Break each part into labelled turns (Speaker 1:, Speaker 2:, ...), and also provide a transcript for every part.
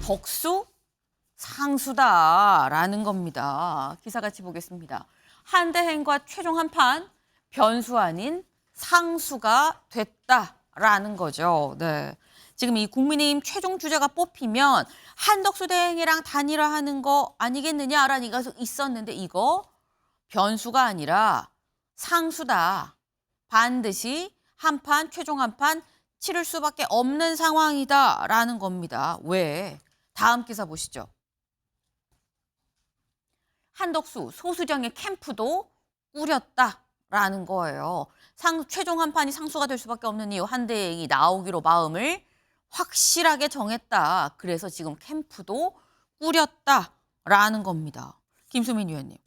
Speaker 1: 덕수 상수다라는 겁니다. 기사 같이 보겠습니다. 한대행과 최종 한판 변수 아닌 상수가 됐다라는 거죠. 네. 지금 이 국민의힘 최종 주자가 뽑히면 한덕수 대행이랑 단일화하는 거 아니겠느냐라는 얘기가 있었는데 이거 변수가 아니라 상수다. 반드시 한판, 최종 한판 치를 수밖에 없는 상황이다라는 겁니다. 왜? 다음 기사 보시죠. 한덕수, 소수정의 캠프도 꾸렸다라는 거예요. 최종 한판이 상수가 될 수밖에 없는 이유 한대행이 나오기로 마음을 확실하게 정했다. 그래서 지금 캠프도 꾸렸다라는 겁니다. 김수민 위원님.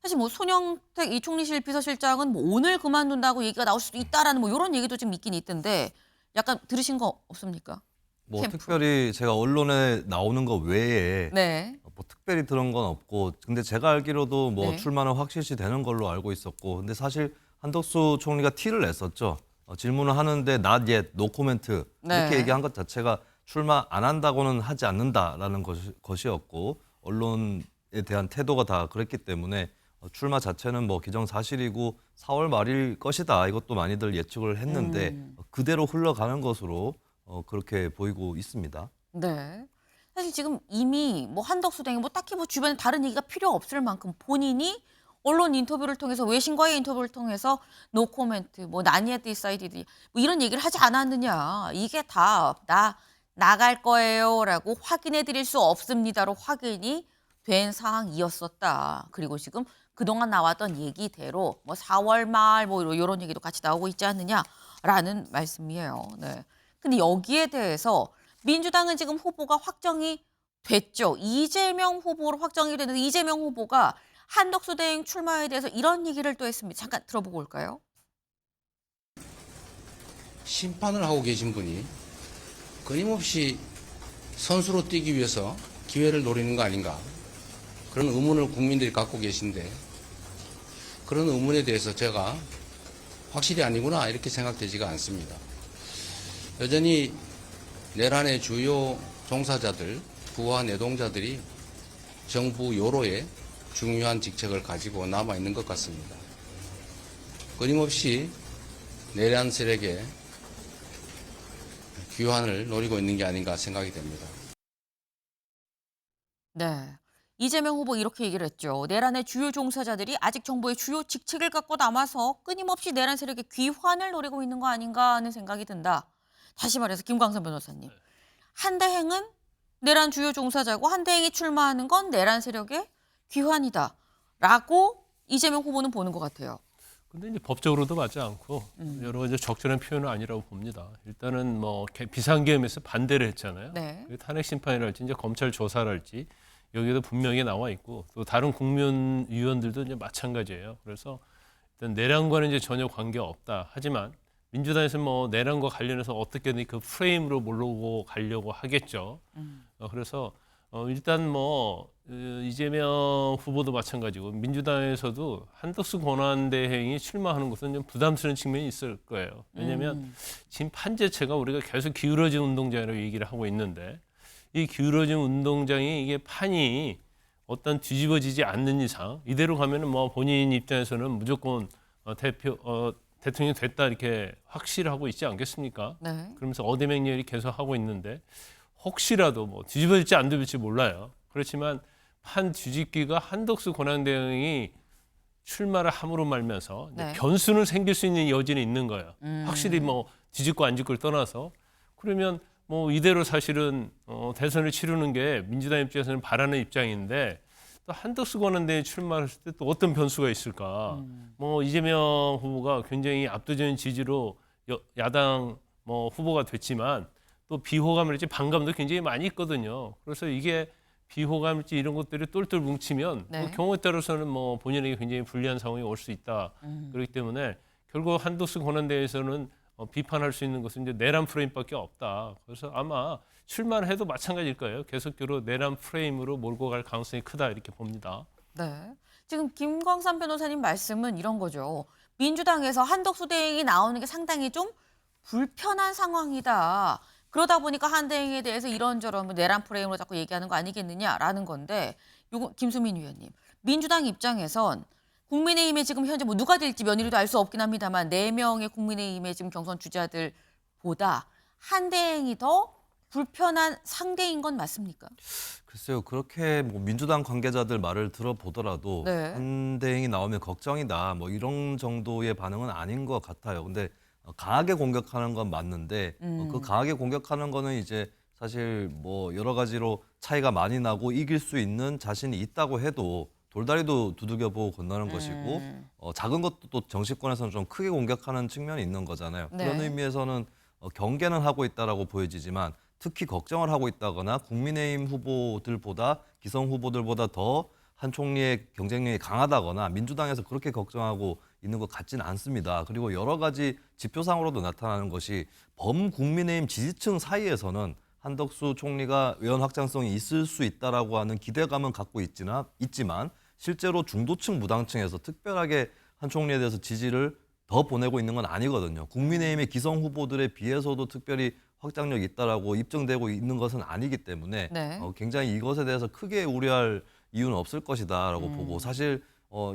Speaker 1: 사실 뭐 손영택 이 총리실 비서실장은 뭐 오늘 그만둔다고 얘기가 나올 수도 있다라는 뭐 이런 얘기도 좀 있긴 있던데 약간 들으신 거 없습니까?
Speaker 2: 뭐
Speaker 1: 캠프.
Speaker 2: 특별히 제가 언론에 나오는 거 외에
Speaker 1: 네.
Speaker 2: 뭐 특별히 들은 건 없고 근데 제가 알기로도 뭐
Speaker 1: 네.
Speaker 2: 출마는 확실시 되는 걸로 알고 있었고 근데 사실 한덕수 총리가 티를 냈었죠. 질문을 하는데 not yet, no comment 이렇게
Speaker 1: 네.
Speaker 2: 얘기한 것 자체가 출마 안 한다고는 하지 않는다라는 것이었고 언론에 대한 태도가 다 그랬기 때문에 출마 자체는 뭐 기정사실이고 4월 말일 것이다. 이것도 많이들 예측을 했는데 그대로 흘러가는 것으로 그렇게 보이고 있습니다.
Speaker 1: 네. 사실 지금 이미 뭐 한덕수 대행 뭐 딱히 뭐 주변에 다른 얘기가 필요 없을 만큼 본인이 언론 인터뷰를 통해서 외신과의 인터뷰를 통해서 노 코멘트, 뭐 난이에 디사이디드 뭐 이런 얘기를 하지 않았느냐. 이게 다 나갈 거예요라고 확인해 드릴 수 없습니다로 확인이 된 상황이었었다. 그리고 지금 그동안 나왔던 얘기대로 뭐 4월 말 뭐 이런 얘기도 같이 나오고 있지 않느냐라는 말씀이에요. 네. 근데 여기에 대해서 민주당은 지금 후보가 확정이 됐죠. 이재명 후보로 확정이 됐는데 이재명 후보가 한덕수 대행 출마에 대해서 이런 얘기를 또 했습니다. 잠깐 들어보고 올까요?
Speaker 3: 심판을 하고 계신 분이 끊임없이 선수로 뛰기 위해서 기회를 노리는 거 아닌가 그런 의문을 국민들이 갖고 계신데 그런 의문에 대해서 제가 확실히 아니구나 이렇게 생각되지가 않습니다. 여전히 내란의 주요 종사자들, 부하 내동자들이 정부 요로에 중요한 직책을 가지고 남아있는 것 같습니다. 끊임없이 내란 세력의 귀환을 노리고 있는 게 아닌가 생각이 됩니다.
Speaker 1: 네. 이재명 후보 이렇게 얘기를 했죠. 내란의 주요 종사자들이 아직 정부의 주요 직책을 갖고 남아서 끊임없이 내란 세력의 귀환을 노리고 있는 거 아닌가 하는 생각이 든다. 다시 말해서 김광선 변호사님. 한대행은 내란 주요 종사자고 한대행이 출마하는 건 내란 세력의 귀환이다. 라고 이재명 후보는 보는 것 같아요.
Speaker 4: 근데 이제 법적으로도 맞지 않고 여러 가지 적절한 표현은 아니라고 봅니다. 일단은 뭐 비상계엄에서 반대를 했잖아요.
Speaker 1: 네.
Speaker 4: 탄핵 심판이랄지 이제 검찰 조사랄지 여기에도 분명히 나와 있고 또 다른 국민의원들도 이제 마찬가지예요. 그래서 일단 내란과는 이제 전혀 관계 없다. 하지만 민주당에서 뭐 내란과 관련해서 어떻게든 그 프레임으로 몰고 가려고 하겠죠. 그래서 일단 뭐 이재명 후보도 마찬가지고 민주당에서도 한덕수 권한대행이 출마하는 것은 좀 부담스러운 측면이 있을 거예요. 왜냐하면 지금 판재체가 우리가 계속 기울어진 운동장이라고 얘기를 하고 있는데 이 기울어진 운동장이 이게 판이 어떤 뒤집어지지 않는 이상 이대로 가면은 뭐 본인 입장에서는 무조건 대통령이 됐다 이렇게 확실하고 있지 않겠습니까?
Speaker 1: 네.
Speaker 4: 그러면서 어대맹렬이 계속 하고 있는데 혹시라도 뭐 뒤집어질지 안 뒤집어질지 몰라요. 그렇지만 판 뒤집기가 한덕수 권한대행이 출마를 함으로 말면서
Speaker 1: 네.
Speaker 4: 변수는 생길 수 있는 여지는 있는 거예요. 확실히 뭐 뒤집고 안 뒤집고를 떠나서 그러면 뭐 이대로 사실은 대선을 치르는 게 민주당 입장에서는 바라는 입장인데 또 한덕수 권한대행이 출마를 했을 때 또 어떤 변수가 있을까? 뭐 이재명 후보가 굉장히 압도적인 지지로 야당 뭐 후보가 됐지만 또 비호감이랄지 반감도 굉장히 많이 있거든요. 그래서 이게 비호감일지 이런 것들이 똘똘 뭉치면
Speaker 1: 네.
Speaker 4: 그 경우에 따라서는 뭐 본인에게 굉장히 불리한 상황이 올 수 있다. 그렇기 때문에 결국 한덕수 권한대행에서는 비판할 수 있는 것은 이제 내란 프레임밖에 없다. 그래서 아마 출마를 해도 마찬가지일 거예요. 계속적으로 내란 프레임으로 몰고 갈 가능성이 크다 이렇게 봅니다.
Speaker 1: 네. 지금 김광선 변호사님 말씀은 이런 거죠. 민주당에서 한덕수 대행이 나오는 게 상당히 좀 불편한 상황이다. 그러다 보니까 한대행에 대해서 이런저런 뭐 내란 프레임으로 자꾸 얘기하는 거 아니겠느냐라는 건데 요거 김수민 의원님 민주당 입장에선 국민의힘에 지금 현재 뭐 누가 될지 면밀히도 알 수 없긴 합니다만 4명의 국민의힘의 지금 경선 주자들보다 한대행이 더 불편한 상대인 건 맞습니까?
Speaker 2: 글쎄요, 그렇게 뭐 민주당 관계자들 말을 들어보더라도
Speaker 1: 네.
Speaker 2: 한대행이 나오면 걱정이다, 뭐 이런 정도의 반응은 아닌 것 같아요. 근데 강하게 공격하는 건 맞는데 그 강하게 공격하는 거는 이제 사실 뭐 여러 가지로 차이가 많이 나고 이길 수 있는 자신이 있다고 해도 돌다리도 두들겨보고 건너는 것이고 작은 것도 또 정치권에서는 좀 크게 공격하는 측면이 있는 거잖아요.
Speaker 1: 네.
Speaker 2: 그런 의미에서는 경계는 하고 있다라고 보여지지만 특히 걱정을 하고 있다거나 국민의힘 후보들보다 기성 후보들보다 더 한 총리의 경쟁력이 강하다거나 민주당에서 그렇게 걱정하고 있는 것 같지는 않습니다. 그리고 여러 가지 지표상으로도 나타나는 것이 범국민의힘 지지층 사이에서는 한덕수 총리가 의원 확장성이 있을 수 있다라고 하는 기대감은 갖고 있지만 실제로 중도층 무당층에서 특별하게 한 총리에 대해서 지지를 더 보내고 있는 건 아니거든요. 국민의힘의 기성 후보들에 비해서도 특별히 확장력이 있다라고 입증되고 있는 것은 아니기 때문에
Speaker 1: 네.
Speaker 2: 굉장히 이것에 대해서 크게 우려할 이유는 없을 것이다라고 보고 사실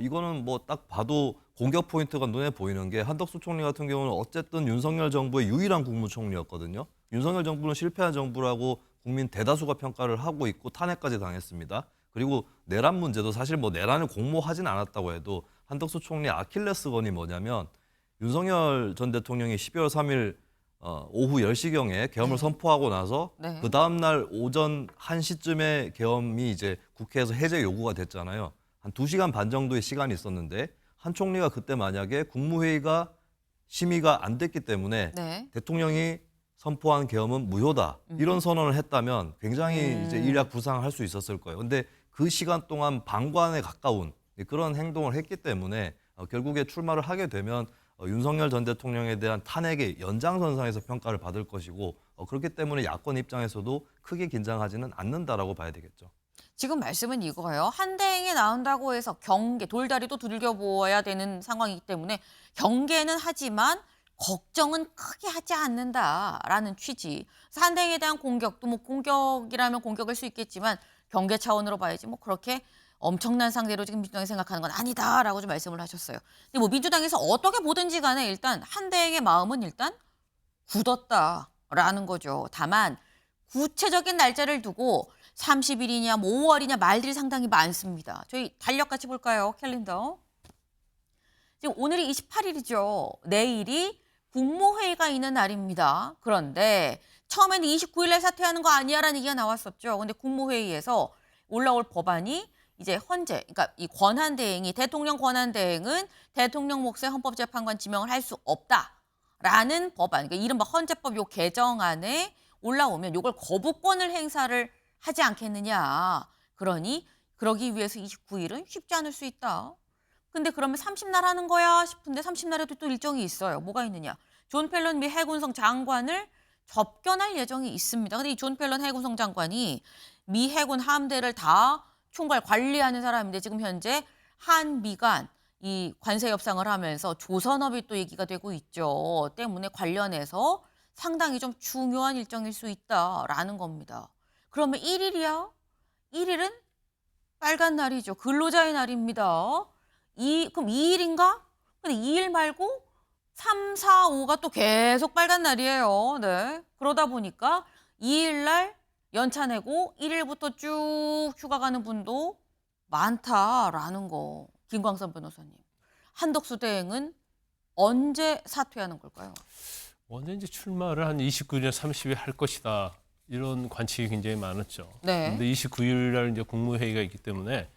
Speaker 2: 이거는 뭐 딱 봐도 공격 포인트가 눈에 보이는 게 한덕수 총리 같은 경우는 어쨌든 윤석열 정부의 유일한 국무총리였거든요. 윤석열 정부는 실패한 정부라고 국민 대다수가 평가를 하고 있고 탄핵까지 당했습니다. 그리고 내란 문제도 사실 뭐 내란을 공모하진 않았다고 해도 한덕수 총리 아킬레스건이 뭐냐면 윤석열 전 대통령이 12월 3일 오후 10시경에 계엄을 선포하고 나서
Speaker 1: 네.
Speaker 2: 그 다음 날 오전 1시쯤에 계엄이 이제 국회에서 해제 요구가 됐잖아요. 한 2시간 반 정도의 시간이 있었는데 한 총리가 그때 만약에 국무회의가 심의가 안 됐기 때문에
Speaker 1: 네.
Speaker 2: 대통령이 선포한 계엄은 무효다. 이런 선언을 했다면 굉장히 이제 일약부상할 수 있었을 거예요. 근데 그 시간 동안 방관에 가까운 그런 행동을 했기 때문에 결국에 출마를 하게 되면 윤석열 전 대통령에 대한 탄핵의 연장선상에서 평가를 받을 것이고 그렇기 때문에 야권 입장에서도 크게 긴장하지는 않는다라고 봐야 되겠죠.
Speaker 1: 지금 말씀은 이거예요. 한대행에 나온다고 해서 경계, 돌다리도 두들겨 보아야 되는 상황이기 때문에 경계는 하지만 걱정은 크게 하지 않는다라는 취지. 그래서 한대행에 대한 공격도 뭐 공격이라면 공격일 수 있겠지만 경계 차원으로 봐야지 뭐 그렇게 엄청난 상대로 지금 민주당이 생각하는 건 아니다라고 좀 말씀을 하셨어요. 근데 뭐 민주당에서 어떻게 보든지 간에 일단 한대행의 마음은 일단 굳었다라는 거죠. 다만 구체적인 날짜를 두고 30일이냐 뭐 5월이냐 말들이 상당히 많습니다. 저희 달력 같이 볼까요? 캘린더. 지금 오늘이 28일이죠. 내일이 국무회의가 있는 날입니다. 그런데 처음에는 29일에 사퇴하는 거 아니야라는 얘기가 나왔었죠. 근데 국무회의에서 올라올 법안이 이제 헌재, 그러니까 이 권한대행이 대통령 권한대행은 대통령 몫의 헌법재판관 지명을 할 수 없다라는 법안, 그러니까 이른바 헌재법 요 개정안에 올라오면 요걸 거부권을 행사를 하지 않겠느냐. 그러니 그러기 위해서 29일은 쉽지 않을 수 있다. 근데 그러면 30날 하는 거야 싶은데 30날에도 또 일정이 있어요. 뭐가 있느냐. 존 펠런 미 해군성 장관을 접견할 예정이 있습니다. 근데 이 존 펠런 해군성 장관이 미 해군 함대를 다 총괄 관리하는 사람인데 지금 현재 한미 간 이 관세 협상을 하면서 조선업이 또 얘기가 되고 있죠. 때문에 관련해서 상당히 좀 중요한 일정일 수 있다라는 겁니다. 그러면 1일이야? 1일은 빨간 날이죠. 근로자의 날입니다. 그럼 2일인가? 근데 2일 말고 3, 4, 5가 또 계속 빨간 날이에요. 네. 그러다 보니까 2일 날 연차 내고 1일부터 쭉 휴가 가는 분도 많다라는 거. 김광선 변호사님. 한덕수 대행은 언제 사퇴하는 걸까요?
Speaker 4: 언제 출마를 한 29일이나 30일 할 것이다. 이런 관측이 굉장히 많았죠.
Speaker 1: 네.
Speaker 4: 근데 29일 날 이제 국무회의가 있기 때문에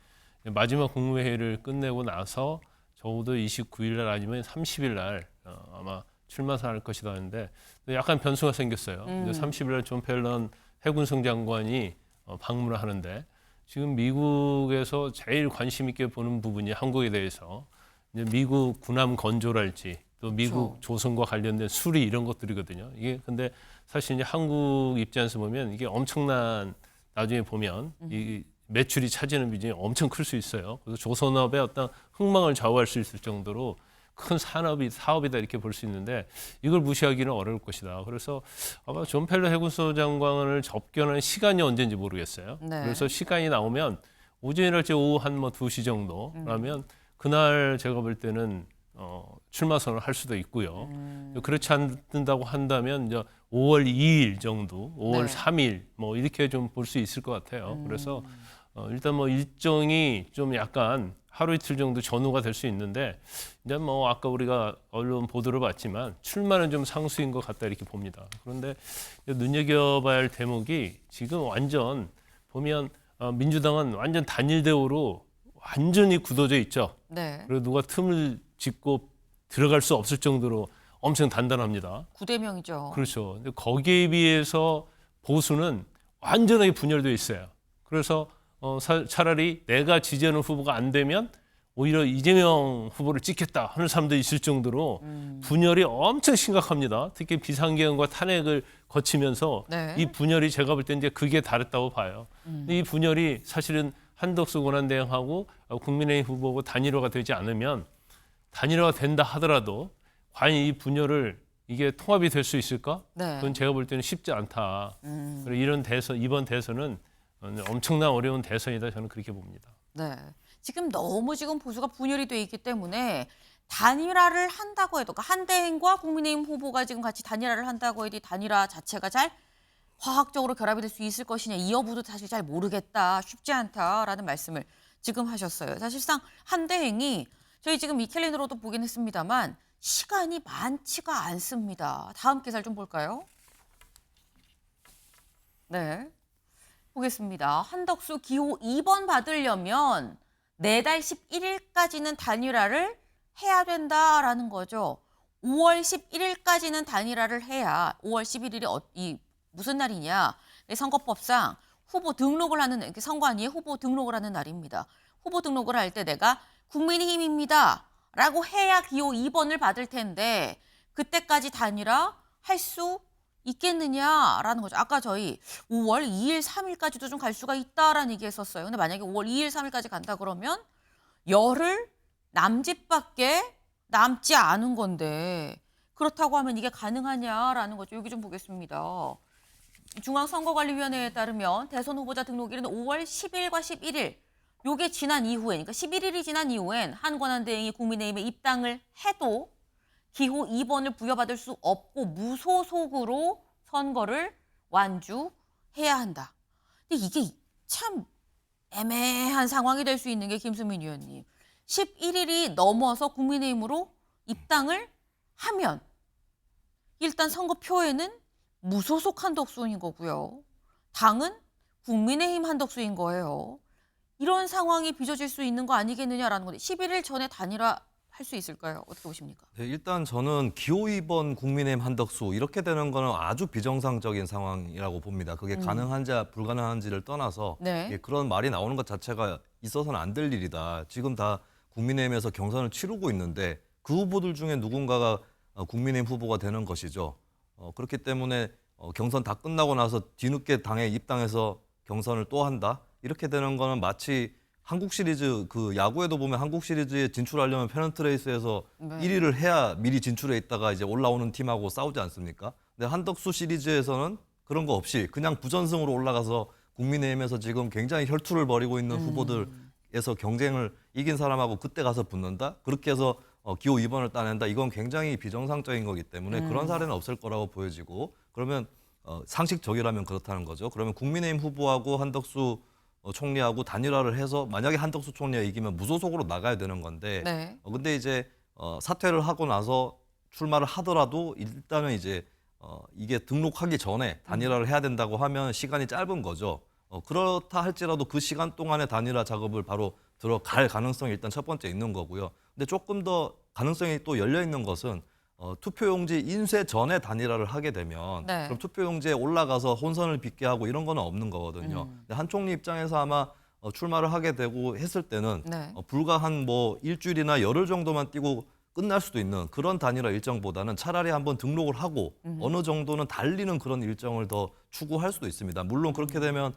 Speaker 4: 마지막 국무회의를 끝내고 나서 적어도 29일 날 아니면 30일 날 아마 출마를 할 것이다 했는데 약간 변수가 생겼어요. 30일 날 존 펠런 해군성 장관이 방문을 하는데 지금 미국에서 제일 관심 있게 보는 부분이 한국에 대해서 이제 미국 군함 건조랄지 또 미국
Speaker 1: 그렇죠.
Speaker 4: 조선과 관련된 수리 이런 것들이거든요. 이게 근데 사실 이제 한국 입장에서 보면 이게 엄청난 나중에 보면 이 매출이 차지하는 비중이 엄청 클 수 있어요. 그래서 조선업의 어떤 흥망을 좌우할 수 있을 정도로 큰 사업이다 이렇게 볼 수 있는데 이걸 무시하기는 어려울 것이다. 그래서 아마 존 펠러 해군수호 장관을 접견하는 시간이 언제인지 모르겠어요.
Speaker 1: 네.
Speaker 4: 그래서 시간이 나오면 오전이랄지 오후 한 2시 정도라면 그날 제가 볼 때는 출마 선언을 할 수도 있고요. 그렇지 않는다고 한다면 이제 5월 2일 정도, 5월
Speaker 1: 네.
Speaker 4: 3일 뭐 이렇게 좀 볼 수 있을 것 같아요. 그래서 일단 뭐 일정이 좀 약간 하루 이틀 정도 전후가 될 수 있는데 이제 뭐 아까 우리가 언론 보도를 봤지만 출마는 좀 상수인 것 같다 이렇게 봅니다. 그런데 눈여겨봐야 할 대목이 지금 완전 보면 민주당은 완전 단일 대우로 완전히 굳어져 있죠.
Speaker 1: 네.
Speaker 4: 그리고 누가 틈을 짚고 들어갈 수 없을 정도로 엄청 단단합니다.
Speaker 1: 9대0이죠.
Speaker 4: 그렇죠. 근데 거기에 비해서 보수는 완전하게 분열되어 있어요. 그래서 차라리 내가 지지하는 후보가 안 되면 오히려 이재명 후보를 찍겠다 하는 사람도 있을 정도로 분열이 엄청 심각합니다. 특히 비상계엄과 탄핵을 거치면서
Speaker 1: 네.
Speaker 4: 이 분열이 제가 볼 때 이제 그게 다르다고 봐요. 근데 이 분열이 사실은 한덕수 권한대행하고 국민의힘 후보고 단일화가 되지 않으면 단일화가 된다 하더라도 과연 이 분열을 이게 통합이 될 수 있을까?
Speaker 1: 네.
Speaker 4: 그건 제가 볼 때는 쉽지 않다. 그리고 이런 이번 대선은 엄청난 어려운 대선이다 저는 그렇게 봅니다.
Speaker 1: 네. 지금 너무 지금 보수가 분열이 돼 있기 때문에 단일화를 한다고 해도, 그러니까 한대행과 국민의힘 후보가 지금 같이 단일화를 한다고 해도 이 단일화 자체가 잘 화학적으로 결합이 될 수 있을 것이냐, 이 여부도 사실 잘 모르겠다, 쉽지 않다라는 말씀을 지금 하셨어요. 사실상 한대행이 저희 지금 이 캘린더로도 보긴 했습니다만 시간이 많지가 않습니다. 다음 기사를 좀 볼까요? 네. 보겠습니다. 한덕수 기호 2번 받으려면 내달 11일까지는 단일화를 해야 된다라는 거죠. 5월 11일까지는 단일화를 해야 5월 11일이 무슨 날이냐. 선거법상 후보 등록을 하는, 선관위에 후보 등록을 하는 날입니다. 후보 등록을 할 때 내가 국민의힘입니다 라고 해야 기호 2번을 받을 텐데 그때까지 단일화 할 수 있겠느냐라는 거죠. 아까 저희 5월 2일, 3일까지도 좀 갈 수가 있다라는 얘기 했었어요. 근데 만약에 5월 2일, 3일까지 간다 그러면 열흘 남짓밖에 남지 않은 건데 그렇다고 하면 이게 가능하냐라는 거죠. 여기 좀 보겠습니다. 중앙선거관리위원회에 따르면 대선 후보자 등록일은 5월 10일과 11일. 요게 지난 이후엔, 그러니까 11일이 지난 이후엔 한 권한대행이 국민의힘에 입당을 해도 기호 2번을 부여받을 수 없고 무소속으로 선거를 완주해야 한다. 근데 이게 참 애매한 상황이 될 수 있는 게 김수민 의원님. 11일이 넘어서 국민의힘으로 입당을 하면 일단 선거표에는 무소속 한덕수인 거고요. 당은 국민의힘 한덕수인 거예요. 이런 상황이 빚어질 수 있는 거 아니겠느냐라는 건데 11일 전에 단일화 할 수 있을까요? 어떻게 보십니까?
Speaker 2: 네, 일단 저는 기호 2번 국민의힘 한덕수 이렇게 되는 거는 아주 비정상적인 상황이라고 봅니다. 그게 가능한지 불가능한지를 떠나서
Speaker 1: 네.
Speaker 2: 예, 그런 말이 나오는 것 자체가 있어서는 안 될 일이다. 지금 다 국민의힘에서 경선을 치르고 있는데 그 후보들 중에 누군가가 국민의힘 후보가 되는 것이죠. 그렇기 때문에 경선 다 끝나고 나서 뒤늦게 당에 입당해서 경선을 또 한다. 이렇게 되는 거는 마치 한국 시리즈 그 야구에도 보면 한국 시리즈에 진출하려면 페넌트레이스에서
Speaker 1: 네.
Speaker 2: 1위를 해야 미리 진출해 있다가 이제 올라오는 팀하고 싸우지 않습니까? 근데 한덕수 시리즈에서는 그런 거 없이 그냥 부전승으로 올라가서 국민의힘에서 지금 굉장히 혈투를 벌이고 있는 후보들에서 경쟁을 이긴 사람하고 그때 가서 붙는다? 그렇게 해서 기호 2번을 따낸다? 이건 굉장히 비정상적인 거기 때문에 그런 사례는 없을 거라고 보여지고 그러면 상식적이라면 그렇다는 거죠. 그러면 국민의힘 후보하고 한덕수 총리하고 단일화를 해서 만약에 한덕수 총리가 이기면 무소속으로 나가야 되는 건데
Speaker 1: 네.
Speaker 2: 근데 이제 사퇴를 하고 나서 출마를 하더라도 일단은 이제 이게 등록하기 전에 단일화를 해야 된다고 하면 시간이 짧은 거죠. 그렇다 할지라도 그 시간 동안에 단일화 작업을 바로 들어갈 가능성이 일단 첫 번째 있는 거고요. 근데 조금 더 가능성이 또 열려 있는 것은 투표용지 인쇄 전에 단일화를 하게 되면
Speaker 1: 네.
Speaker 2: 그럼 투표용지에 올라가서 혼선을 빚게 하고 이런 거는 없는 거거든요. 근데 한 총리 입장에서 아마 출마를 하게 되고 했을 때는
Speaker 1: 네.
Speaker 2: 불과 한 뭐 일주일이나 열흘 정도만 뛰고 끝날 수도 있는 그런 단일화 일정보다는 차라리 한번 등록을 하고 어느 정도는 달리는 그런 일정을 더 추구할 수도 있습니다. 물론 그렇게 되면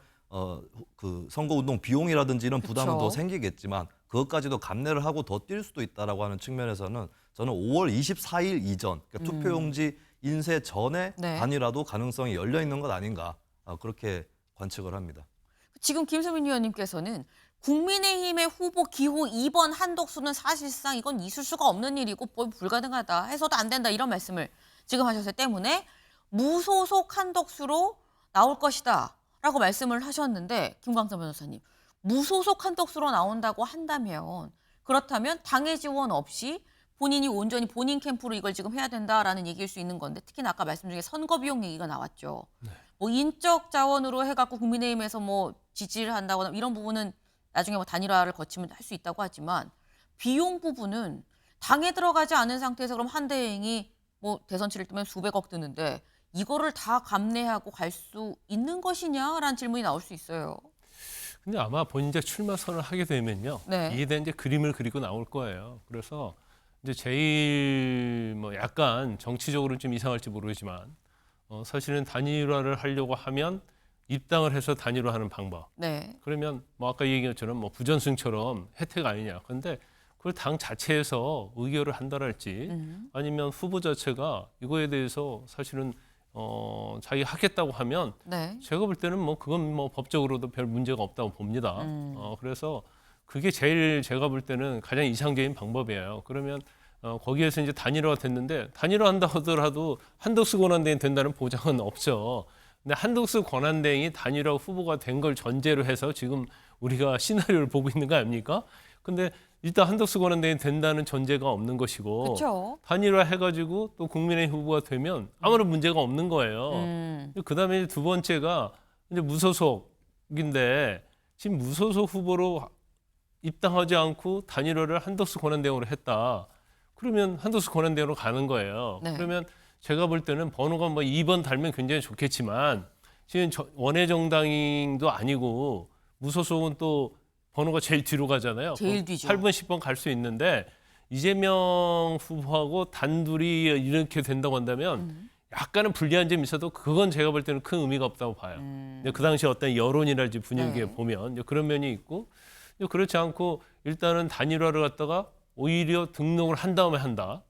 Speaker 2: 그 선거운동 비용이라든지 이런 부담은
Speaker 1: 그쵸.
Speaker 2: 더 생기겠지만 그것까지도 감내를 하고 더 뛸 수도 있다라고 하는 측면에서는 저는 5월 24일 이전, 그러니까 투표용지 인쇄 전에
Speaker 1: 네.
Speaker 2: 단일화도 가능성이 열려 있는 것 아닌가 그렇게 관측을 합니다.
Speaker 1: 지금 김수민 의원님께서는 국민의힘의 후보 기호 2번 한덕수는 사실상 이건 있을 수가 없는 일이고 불가능하다, 해서도 안 된다, 이런 말씀을 지금 하셨기 때문에 무소속 한덕수로 나올 것이다 라고 말씀을 하셨는데, 김광선 변호사님, 무소속 한덕수로 나온다고 한다면, 그렇다면 당의 지원 없이 본인이 온전히 본인 캠프로 이걸 지금 해야 된다라는 얘기일 수 있는 건데, 특히나 아까 말씀 중에 선거 비용 얘기가 나왔죠. 뭐 인적 자원으로 해갖고 국민의힘에서 뭐 지지를 한다거나 이런 부분은 나중에 뭐 단일화를 거치면 할 수 있다고 하지만, 비용 부분은 당에 들어가지 않은 상태에서 그럼 한대행이 뭐 대선 치를 때면 수백억 드는데 이거를 다 감내하고 갈 수 있는 것이냐라는 질문이 나올 수 있어요.
Speaker 4: 근데 아마 본인이 출마 선언을 하게 되면요,
Speaker 1: 네.
Speaker 4: 이에 대한 이제 그림을 그리고 나올 거예요. 그래서 이제 제일 뭐 약간 정치적으로 좀 이상할지 모르지만 사실은 단일화를 하려고 하면 입당을 해서 단일화하는 방법.
Speaker 1: 네.
Speaker 4: 그러면 뭐 아까 얘기한 것처럼 뭐 부전승처럼 혜택 아니냐. 그런데 그걸 당 자체에서 의결을 한다랄지 아니면 후보 자체가 이거에 대해서 사실은 자기 하겠다고 하면
Speaker 1: 네.
Speaker 4: 제가 볼 때는 뭐 그건 뭐 법적으로도 별 문제가 없다고 봅니다. 그래서 그게 제일 제가 볼 때는 가장 이상적인 방법이에요. 그러면 거기에서 이제 단일화가 됐는데, 단일화 한다 하더라도 한덕수 권한대행이 된다는 보장은 없죠. 근데 한덕수 권한대행이 단일화 후보가 된 걸 전제로 해서 지금 우리가 시나리오를 보고 있는 거 아닙니까? 근데 일단 한덕수 권한대행이 된다는 전제가 없는 것이고,
Speaker 1: 그렇죠.
Speaker 4: 단일화 해가지고 또 국민의힘 후보가 되면 아무런 문제가 없는 거예요. 그다음에 두 번째가 이제 무소속인데, 지금 무소속 후보로 입당하지 않고 단일화를 한덕수 권한대행으로 했다. 그러면 한덕수 권한대행으로 가는 거예요.
Speaker 1: 네.
Speaker 4: 그러면 제가 볼 때는 번호가 뭐 2번 달면 굉장히 좋겠지만, 지금 원외정당도 아니고 무소속은 또 번호가 제일 뒤로 가잖아요.
Speaker 1: 제일 뒤죠.
Speaker 4: 8번, 10번 갈 수 있는데, 이재명 후보하고 단둘이 이렇게 된다고 한다면 약간은 불리한 점이 있어도 그건 제가 볼 때는 큰 의미가 없다고 봐요. 그 당시 어떤 여론이랄지 분위기에
Speaker 1: 네.
Speaker 4: 보면 이제 그런 면이 있고, 그렇지 않고 일단은 단일화를 갖다가 오히려 등록을 한 다음에 한다.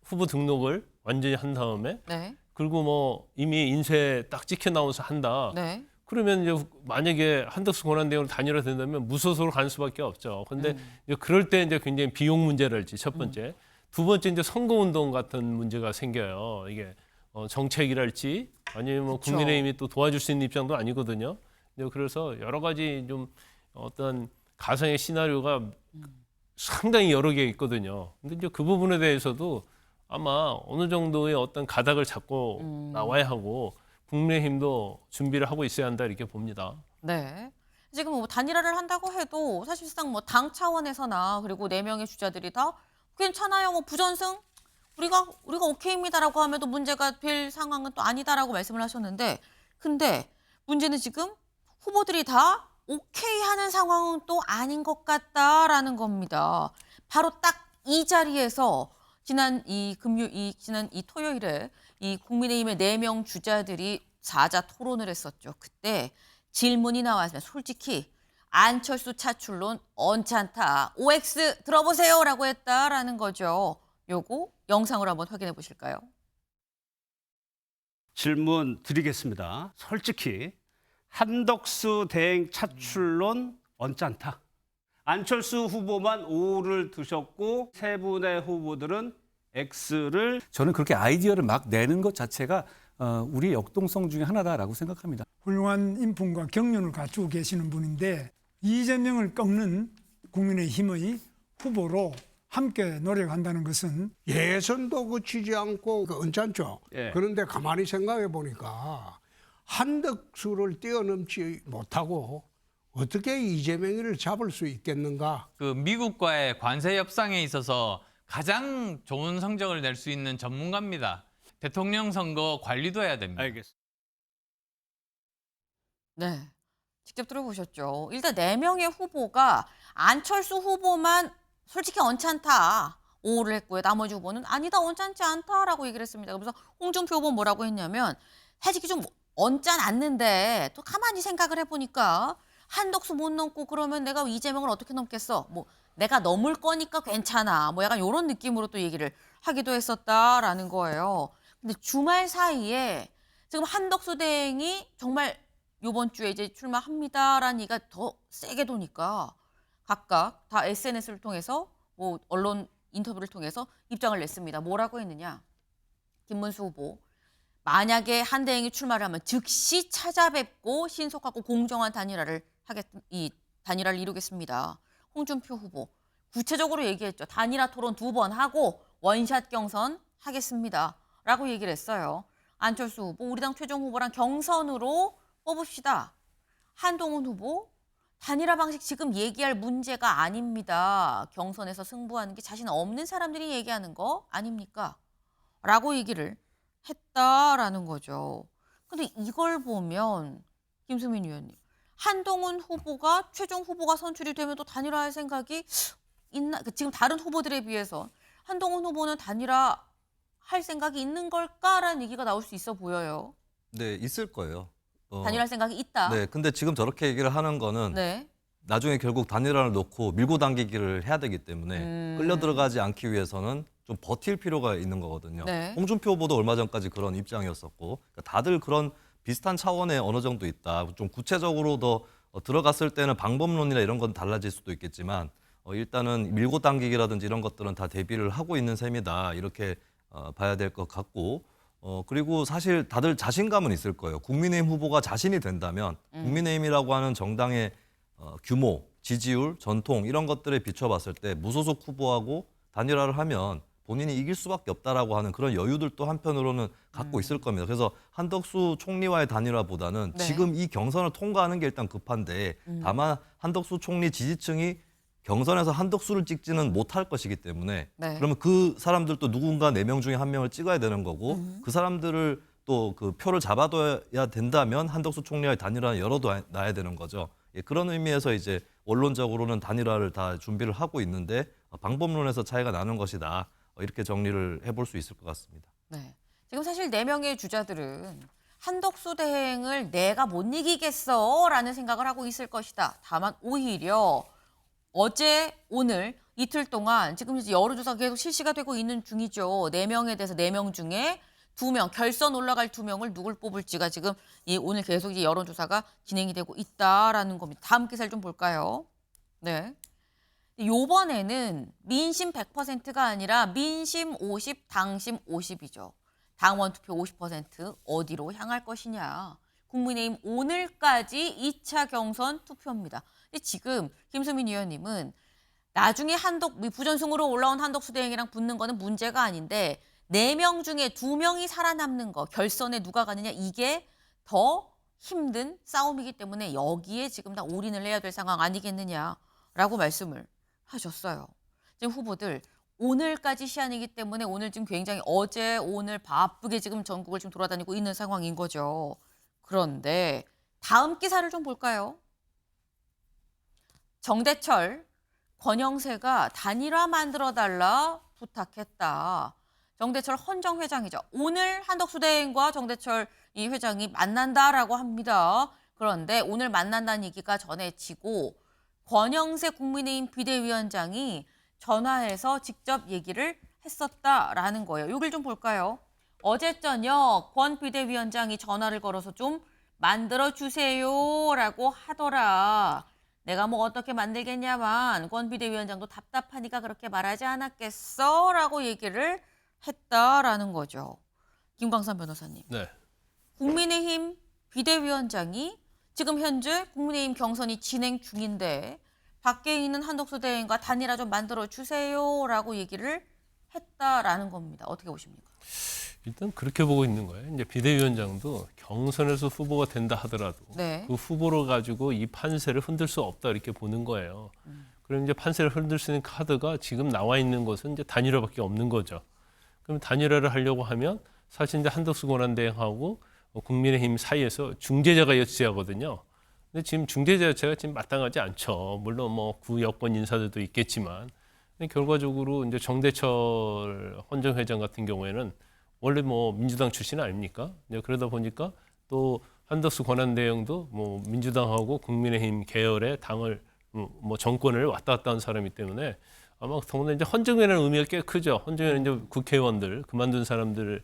Speaker 4: 후보 등록을 완전히 한 다음에,
Speaker 1: 네.
Speaker 4: 그리고 뭐 이미 인쇄 딱 찍혀 나오면서 한다.
Speaker 1: 네.
Speaker 4: 그러면 이제 만약에 한덕수 권한대행으로 단일화 된다면 무소속으로 갈 수밖에 없죠. 근데 이제 그럴 때 이제 굉장히 비용 문제랄지 첫 번째, 두 번째 이제 선거운동 같은 문제가 생겨요. 이게 정책이랄지 아니면 뭐
Speaker 1: 그쵸.
Speaker 4: 국민의힘이 또 도와줄 수 있는 입장도 아니거든요. 이제 그래서 여러 가지 좀 어떤 가상의 시나리오가 상당히 여러 개 있거든요. 근데 이제 그 부분에 대해서도 아마 어느 정도의 어떤 가닥을 잡고 나와야 하고, 국민의힘도 준비를 하고 있어야 한다 이렇게 봅니다.
Speaker 1: 네. 지금 뭐 단일화를 한다고 해도 사실상 뭐 당 차원에서나, 그리고 4명의 주자들이 다 괜찮아요, 뭐 부전승 우리가 오케이입니다라고 하면도 문제가 될 상황은 또 아니다라고 말씀을 하셨는데, 근데 문제는 지금 후보들이 다 오케이 하는 상황은 또 아닌 것 같다라는 겁니다. 바로 딱 이 자리에서 지난 이 토요일에 이 국민의힘의 4명 주자들이 사자 토론을 했었죠. 그때 질문이 나왔습니다. 솔직히 안철수 차출론 언짢다. OX 들어보세요라고 했다라는 거죠. 요거 영상으로 한번 확인해 보실까요?
Speaker 5: 질문 드리겠습니다. 솔직히 한덕수 대행 차출론 언짢다. 안철수 후보만 O를 드셨고 세 분의 후보들은 X를.
Speaker 6: 저는 그렇게 아이디어를 막 내는 것 자체가 우리의 역동성 중에 하나다라고 생각합니다.
Speaker 7: 훌륭한 인품과 경륜을 갖추고 계시는 분인데, 이재명을 꺾는 국민의힘의 후보로 함께 노력한다는 것은
Speaker 8: 예선도 거치지 않고 언짢죠.
Speaker 5: 예.
Speaker 8: 그런데 가만히 생각해 보니까 한덕수를 뛰어넘지 못하고 어떻게 이재명을 잡을 수 있겠는가?
Speaker 9: 그 미국과의 관세 협상에 있어서 가장 좋은 성적을 낼 수 있는 전문가입니다. 대통령 선거 관리도 해야 됩니다.
Speaker 5: 알겠습니다.
Speaker 1: 네. 직접 들어보셨죠. 일단 4명의 후보가 안철수 후보만 솔직히 언짢다. 5를 했고요. 나머지 후보는 아니다, 언짢지 않다라고 얘기를 했습니다. 그래서 홍준표 후보는 뭐라고 했냐면, 솔직히 좀 언짢았는데 또 가만히 생각을 해보니까 한덕수 못 넘고 그러면 내가 이재명을 어떻게 넘겠어? 뭐 내가 넘을 거니까 괜찮아. 뭐 약간 이런 느낌으로 또 얘기를 하기도 했었다라는 거예요. 근데 주말 사이에 지금 한덕수 대행이 정말 이번 주에 이제 출마합니다라는 얘기가 더 세게 도니까 각각 다 SNS를 통해서 뭐 언론 인터뷰를 통해서 입장을 냈습니다. 뭐라고 했느냐? 김문수 후보. 만약에 한 대행이 출마를 하면 즉시 찾아뵙고 신속하고 공정한 단일화를 이루겠습니다. 홍준표 후보 구체적으로 얘기했죠. 단일화 토론 2번 하고 원샷 경선 하겠습니다. 라고 얘기를 했어요. 안철수 후보 우리 당 최종 후보랑 경선으로 뽑읍시다. 한동훈 후보 단일화 방식 지금 얘기할 문제가 아닙니다. 경선에서 승부하는 게 자신 없는 사람들이 얘기하는 거 아닙니까? 라고 얘기를 했다라는 거죠. 근데 이걸 보면 김수민 의원님, 한동훈 후보가 최종 후보가 선출이 되면 또 단일화할 생각이 있나? 지금 다른 후보들에 비해서 한동훈 후보는 단일화 할 생각이 있는 걸까라는 얘기가 나올 수 있어 보여요.
Speaker 2: 네, 있을 거예요.
Speaker 1: 단일화할 생각이 있다.
Speaker 2: 네, 근데 지금 저렇게 얘기를 하는 거는
Speaker 1: 네.
Speaker 2: 나중에 결국 단일화를 놓고 밀고 당기기를 해야 되기 때문에 끌려 들어가지 않기 위해서는 좀 버틸 필요가 있는 거거든요.
Speaker 1: 네.
Speaker 2: 홍준표 후보도 얼마 전까지 그런 입장이었었고 그러니까 다들 그런 비슷한 차원에 어느 정도 있다. 좀 구체적으로 더 들어갔을 때는 방법론이나 이런 건 달라질 수도 있겠지만 일단은 밀고 당기기라든지 이런 것들은 다 대비를 하고 있는 셈이다. 이렇게 봐야 될 것 같고 그리고 사실 다들 자신감은 있을 거예요. 국민의힘 후보가 자신이 된다면 국민의힘이라고 하는 정당의 규모, 지지율, 전통 이런 것들에 비춰봤을 때 무소속 후보하고 단일화를 하면 본인이 이길 수밖에 없다라고 하는 그런 여유들도 한편으로는 갖고 있을 겁니다. 그래서 한덕수 총리와의 단일화보다는
Speaker 1: 네.
Speaker 2: 지금 이 경선을 통과하는 게 일단 급한데 다만 한덕수 총리 지지층이 경선에서 한덕수를 찍지는 못할 것이기 때문에
Speaker 1: 네.
Speaker 2: 그러면 그 사람들도 누군가 4명 중에 1명을 찍어야 되는 거고 그 사람들을 또 그 표를 잡아둬야 된다면 한덕수 총리와의 단일화는 열어놔야 되는 거죠. 예, 그런 의미에서 이제 원론적으로는 단일화를 다 준비를 하고 있는데 방법론에서 차이가 나는 것이다. 이렇게 정리를 해볼 수 있을 것 같습니다.
Speaker 1: 네. 지금 사실 4명의 주자들은 한덕수 대행을 내가 못 이기겠어라는 생각을 하고 있을 것이다. 다만 오히려 어제 오늘 이틀 동안 지금 이제 여론조사가 계속 실시가 되고 있는 중이죠. 4명에 대해서 4명 중에 2명, 결선 올라갈 2명을 누굴 뽑을지가 지금 오늘 계속 이제 여론조사가 진행이 되고 있다라는 겁니다. 다음 기사를 좀 볼까요? 네. 요번에는 민심 100%가 아니라 민심 50, 당심 50이죠. 당원 투표 50% 어디로 향할 것이냐. 국민의힘 오늘까지 2차 경선 투표입니다. 근데 지금 김수민 의원님은 나중에 부전승으로 올라온 한덕수 대행이랑 붙는 거는 문제가 아닌데 4명 중에 2명이 살아남는 거, 결선에 누가 가느냐 이게 더 힘든 싸움이기 때문에 여기에 지금 다 올인을 해야 될 상황 아니겠느냐라고 말씀을 하셨어요. 지금 후보들 오늘까지 시한이기 때문에 오늘 지금 굉장히 어제 오늘 바쁘게 지금 전국을 지금 돌아다니고 있는 상황인 거죠. 그런데 다음 기사를 좀 볼까요? 정대철, 권영세가 단일화 만들어달라 부탁했다. 정대철 헌정 회장이죠. 오늘 한덕수 대행과 정대철 이 회장이 만난다라고 합니다. 그런데 오늘 만난다는 얘기가 전해지고 권영세 국민의힘 비대위원장이 전화해서 직접 얘기를 했었다라는 거예요. 여길 좀 볼까요? 어제 저녁 권 비대위원장이 전화를 걸어서 좀 만들어주세요라고 하더라. 내가 뭐 어떻게 만들겠냐만 권 비대위원장도 답답하니까 그렇게 말하지 않았겠어? 라고 얘기를 했다라는 거죠. 김광선 변호사님.
Speaker 4: 네.
Speaker 1: 국민의힘 비대위원장이 지금 현재 국민의힘 경선이 진행 중인데 밖에 있는 한덕수 대행과 단일화 좀 만들어주세요라고 얘기를 했다라는 겁니다. 어떻게 보십니까?
Speaker 4: 일단 그렇게 보고 있는 거예요. 이제 비대위원장도 경선에서 후보가 된다 하더라도
Speaker 1: 네.
Speaker 4: 그 후보를 가지고 이 판세를 흔들 수 없다 이렇게 보는 거예요. 그럼 이제 판세를 흔들 수 있는 카드가 지금 나와 있는 것은 이제 단일화밖에 없는 거죠. 그럼 단일화를 하려고 하면 사실 이제 한덕수 권한대행하고 국민의힘 사이에서 중재자가 여치하거든요. 근데 지금 중재자 자체가 지금 마땅하지 않죠. 물론 뭐 구여권 인사들도 있겠지만 근데 결과적으로 이제 정대철 헌정회장 같은 경우에는 원래 뭐 민주당 출신 아닙니까? 그러다 보니까 또 한덕수 권한대행도 뭐 민주당하고 국민의힘 계열의 당을 뭐 정권을 왔다 갔다 한 사람이기 때문에 아마 더구나 이제 헌정회라는 의미가 꽤 크죠. 헌정회는 이제 국회의원들 그만둔 사람들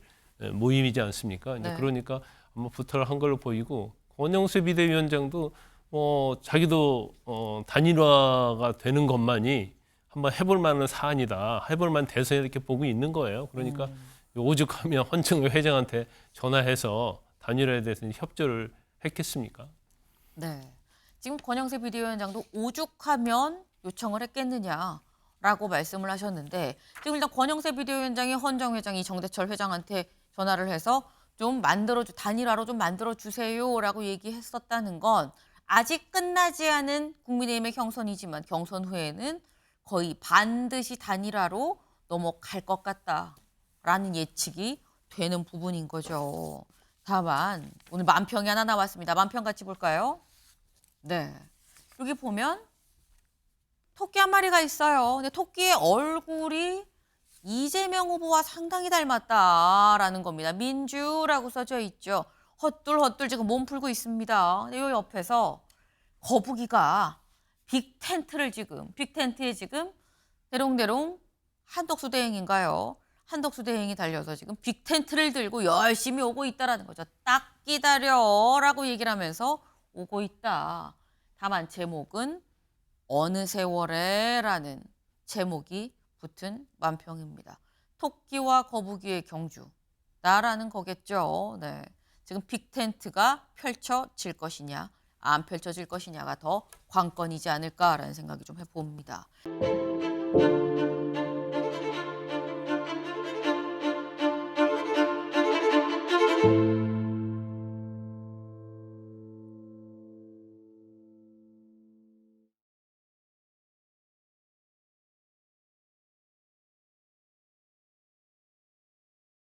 Speaker 4: 모임이지 않습니까? 이제
Speaker 1: 네.
Speaker 4: 그러니까 아마 부탁을 한 걸로 보이고 권영세 비대위원장도 자기도 단일화가 되는 것만이 한번 해볼 만한 사안이다. 해볼 만한 대선이 이렇게 보고 있는 거예요. 그러니까 오죽하면 헌정회 회장한테 전화해서 단일화에 대해서 협조를 했겠습니까?
Speaker 1: 네. 지금 권영세 비대위원장도 오죽하면 요청을 했겠느냐라고 말씀을 하셨는데 지금 일단 권영세 비대위원장이 헌정 회장이 정대철 회장한테 전화를 해서 좀 단일화로 좀 만들어 주세요라고 얘기했었다는 건 아직 끝나지 않은 국민의힘의 경선이지만 경선 후에는 거의 반드시 단일화로 넘어갈 것 같다라는 예측이 되는 부분인 거죠. 다만 오늘 만평이 하나 나왔습니다. 만평 같이 볼까요? 네. 여기 보면 토끼 한 마리가 있어요. 근데 토끼의 얼굴이 이재명 후보와 상당히 닮았다라는 겁니다. 민주라고 써져 있죠. 헛둘헛둘 지금 몸 풀고 있습니다. 근데 요 옆에서 거북이가 빅텐트에 지금 대롱대롱 한덕수 대행인가요? 한덕수 대행이 달려서 지금 빅텐트를 들고 열심히 오고 있다라는 거죠. 딱 기다려라고 얘기를 하면서 오고 있다. 다만 제목은 어느 세월에라는 제목이 붙은 만평입니다. 토끼와 거북이의 경주다라는 거겠죠. 네. 지금 빅텐트가 펼쳐질 것이냐 안 펼쳐질 것이냐가 더 관건이지 않을까라는 생각이 좀 해봅니다.